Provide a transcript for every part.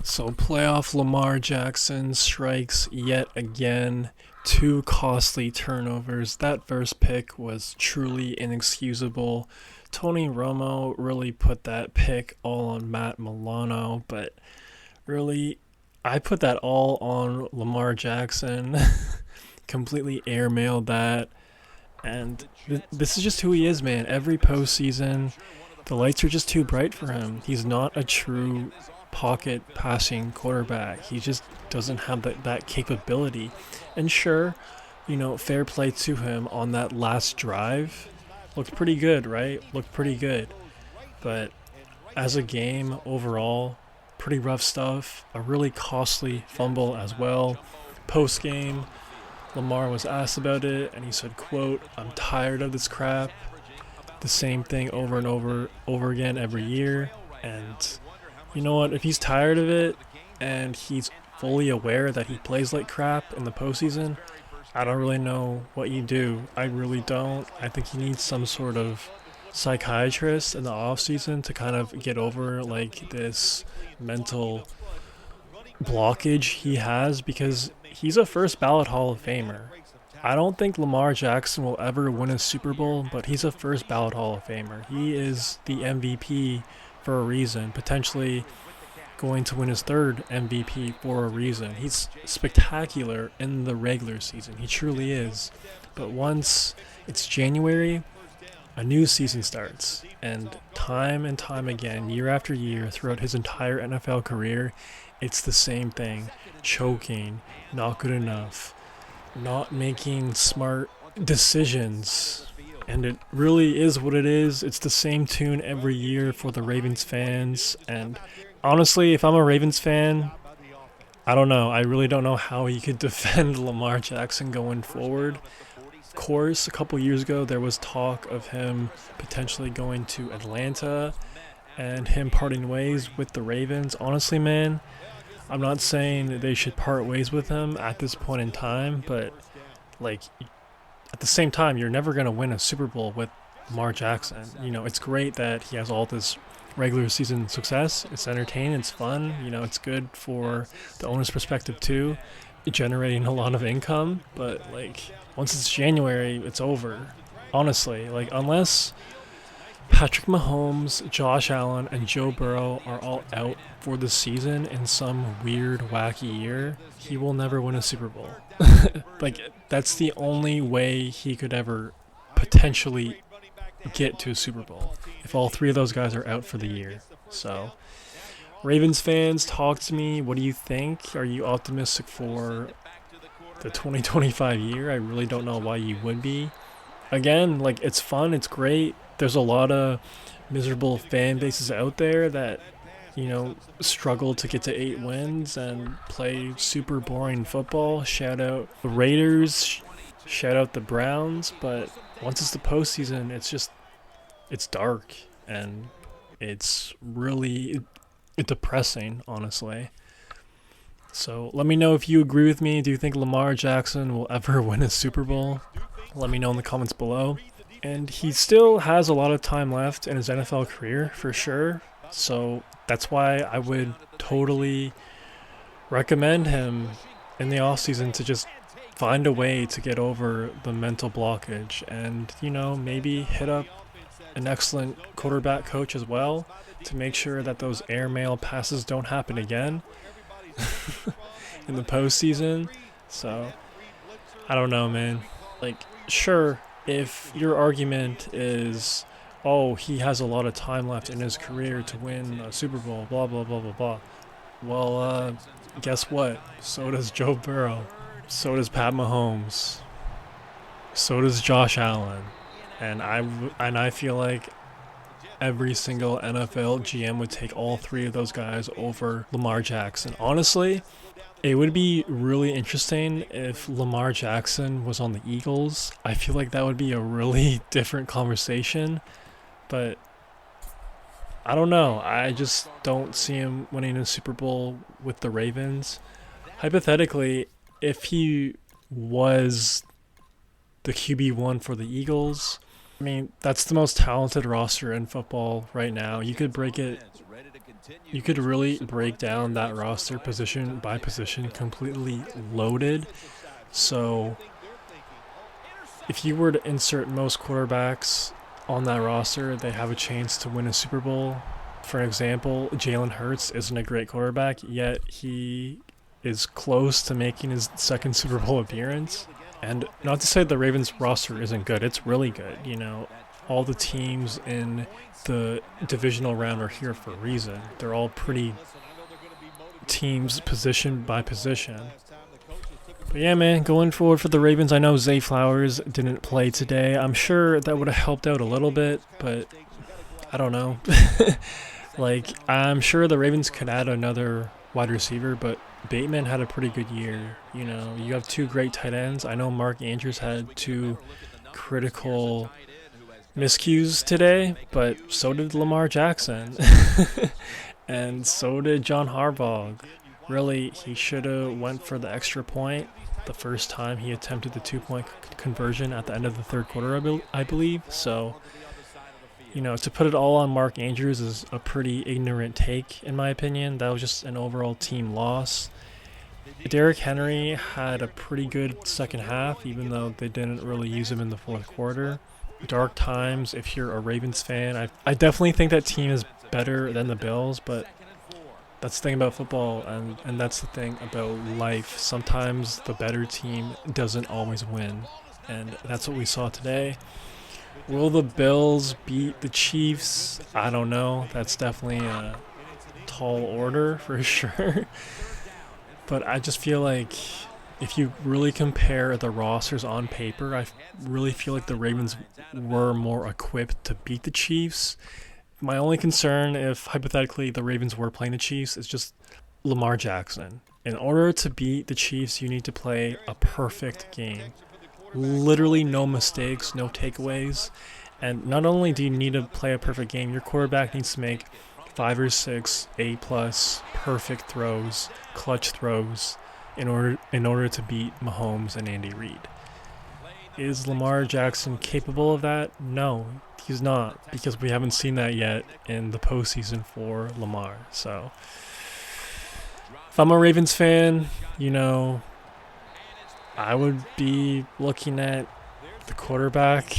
So playoff Lamar Jackson strikes yet again. Two costly turnovers. That first pick was truly inexcusable. Tony Romo really put that pick all on Matt Milano, but really, I put that all on Lamar Jackson. Completely airmailed that. And this is just who he is, man. Every postseason, the lights are just too bright for him. He's not a true pocket passing quarterback. He just doesn't have that capability. And sure, fair play to him on that last drive. Looked pretty good, right? Looked pretty good. But as a game overall, pretty rough stuff. A really costly fumble as well. Post game, Lamar was asked about it and he said, quote, "I'm tired of this crap. The same thing over and over again every year." And you know what? If he's tired of it and he's fully aware that he plays like crap in the postseason, I don't really know what you do. I really don't. I think he needs some sort of psychiatrist in the off season to kind of get over like this mental blockage he has, because he's a first ballot Hall of Famer. I don't think Lamar Jackson will ever win a Super Bowl, but he's a first ballot Hall of Famer. He is the MVP for a reason, potentially going to win his third MVP for a reason. He's spectacular in the regular season. He truly is. But once it's January, a new season starts. And time again, year after year, throughout his entire NFL career, it's the same thing. Choking, not good enough, not making smart decisions. And it really is what it is. It's the same tune every year for the Ravens fans. And honestly, if I'm a Ravens fan, I don't know. I really don't know how he could defend Lamar Jackson going forward. Of course, a couple years ago, there was talk of him potentially going to Atlanta and him parting ways with the Ravens. Honestly, man, I'm not saying they should part ways with him at this point in time, but like at the same time, you're never going to win a Super Bowl with Lamar Jackson. It's great that he has all this regular season success. It's entertaining, it's fun, it's good for the owner's perspective too, generating a lot of income, but like once it's January, it's over. Honestly, like unless Patrick Mahomes, Josh Allen, and Joe Burrow are all out for the season in some weird, wacky year, he will never win a Super Bowl. Like, that's the only way he could ever potentially get to a Super Bowl, if all three of those guys are out for the year. So, Ravens fans, talk to me. What do you think? Are you optimistic for the 2025 year? I really don't know why you would be. Again, like, it's fun, it's great. There's a lot of miserable fan bases out there that, struggle to get to 8 wins and play super boring football. Shout out the Raiders, shout out the Browns. But once it's the postseason, it's dark and it's really depressing, honestly. So let me know if you agree with me. Do you think Lamar Jackson will ever win a Super Bowl? Let me know in the comments below. And he still has a lot of time left in his NFL career, for sure. So that's why I would totally recommend him in the offseason to just find a way to get over the mental blockage and, maybe hit up an excellent quarterback coach as well to make sure that those airmail passes don't happen again in the postseason. So, I don't know, man. Like, sure, if your argument is, oh, he has a lot of time left in his career to win a Super Bowl, blah, blah, blah, blah, blah. Well, guess what? So does Joe Burrow. So does Pat Mahomes. So does Josh Allen. And I feel like every single NFL GM would take all three of those guys over Lamar Jackson. Honestly, it would be really interesting if Lamar Jackson was on the Eagles. I feel like that would be a really different conversation. But I don't know. I just don't see him winning a Super Bowl with the Ravens. Hypothetically, if he was the QB1 for the Eagles, I mean, that's the most talented roster in football right now. You could break it You could really break down that roster position by position, completely loaded. So if you were to insert most quarterbacks on that roster, they have a chance to win a Super Bowl. For example, Jalen Hurts isn't a great quarterback, yet he is close to making his second Super Bowl appearance. And not to say the Ravens roster isn't good, it's really good. You know, all the teams in the divisional round are here for a reason. They're all pretty teams position by position. But yeah, man, going forward for the Ravens, I know Zay Flowers didn't play today. I'm sure that would have helped out a little bit, but I don't know. Like, I'm sure the Ravens could add another wide receiver, but Bateman had a pretty good year. You know, you have two great tight ends. I know Mark Andrews had two critical miscues today, but so did Lamar Jackson. And so did John Harbaugh. Really, he should have went for the extra point the first time he attempted the 2-point conversion at the end of the third quarter, I believe. So, you know, to put it all on Mark Andrews is a pretty ignorant take, in my opinion. That was just an overall team loss. Derrick Henry had a pretty good second half, even though they didn't really use him in the fourth quarter. Dark times, if you're a Ravens fan. I definitely think that team is better than the Bills, but that's the thing about football, and that's the thing about life. Sometimes the better team doesn't always win, and that's what we saw today. Will the Bills beat the Chiefs? I don't know. That's definitely a tall order for sure. But I just feel like if you really compare the rosters on paper, I really feel like the Ravens were more equipped to beat the Chiefs. My only concern, if hypothetically the Ravens were playing the Chiefs, is just Lamar Jackson. In order to beat the Chiefs, you need to play a perfect game. Literally no mistakes, no takeaways. And not only do you need to play a perfect game, your quarterback needs to make 5 or 6 A-plus perfect throws, clutch throws, in order to beat Mahomes and Andy Reid. Is Lamar Jackson capable of that? No, he's not, because we haven't seen that yet in the postseason for Lamar. So, if I'm a Ravens fan, you know, I would be looking at the quarterback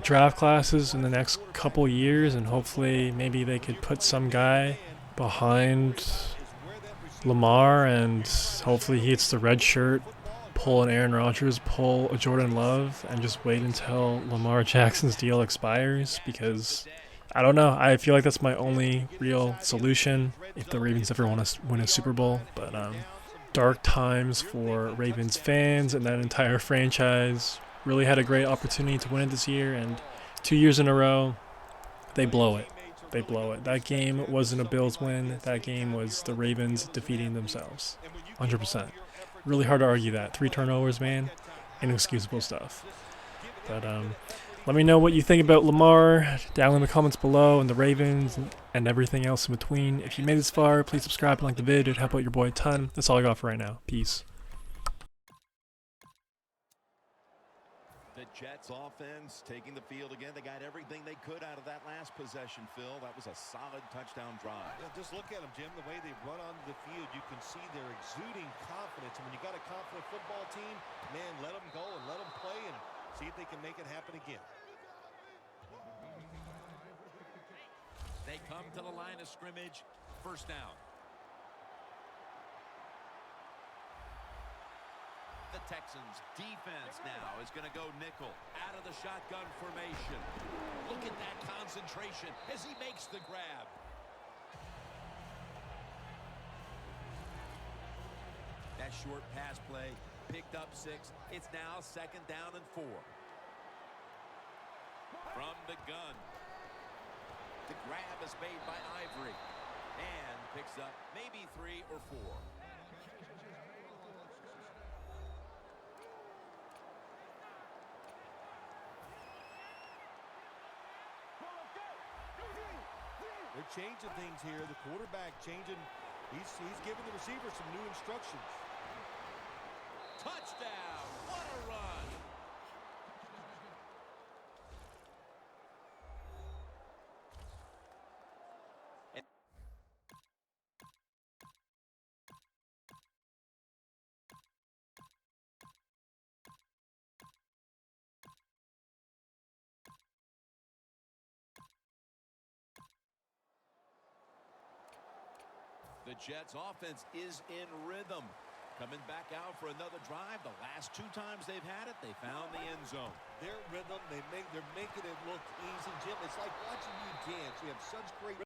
draft classes in the next couple years, and hopefully maybe they could put some guy behind Lamar, and hopefully he hits the red shirt, pull an Aaron Rodgers, pull a Jordan Love, and just wait until Lamar Jackson's deal expires, because I don't know. I feel like that's my only real solution if the Ravens ever want to win a Super Bowl. But dark times for Ravens fans and that entire franchise. Really had a great opportunity to win it this year, and 2 years in a row, they blow it. They blow it. That game wasn't a Bills win. That game was the Ravens defeating themselves. 100%. Really hard to argue that. 3 turnovers, man. Inexcusable stuff. But let me know what you think about Lamar down in the comments below, and the Ravens, and everything else in between. If you made this far, please subscribe and like the vid. It'd help out your boy a ton. That's all I got for right now. Peace. The Jets offense taking the field again. They got everything they could out of that last possession, Phil. That was a solid touchdown drive. Yeah, just look at them, Jim. The way they run onto the field, you can see they're exuding confidence. And when you got a confident football team, man, let them go and let them play and see if they can make it happen again. They come to the line of scrimmage. First down. The Texans defense now is going to go nickel out of the shotgun formation. Look at that concentration as he makes the grab. That short pass play picked up 6. It's now 2nd down and 4. From the gun. The grab is made by Ivory and picks up maybe 3 or 4. They're changing things here. The quarterback changing. He's giving the receiver some new instructions. Touchdown! What a run! The Jets offense is in rhythm. Coming back out for another drive. The last 2 times they've had it, they found the end zone. Their rhythm, they're making it look easy, Jim. It's like watching you dance. You have such great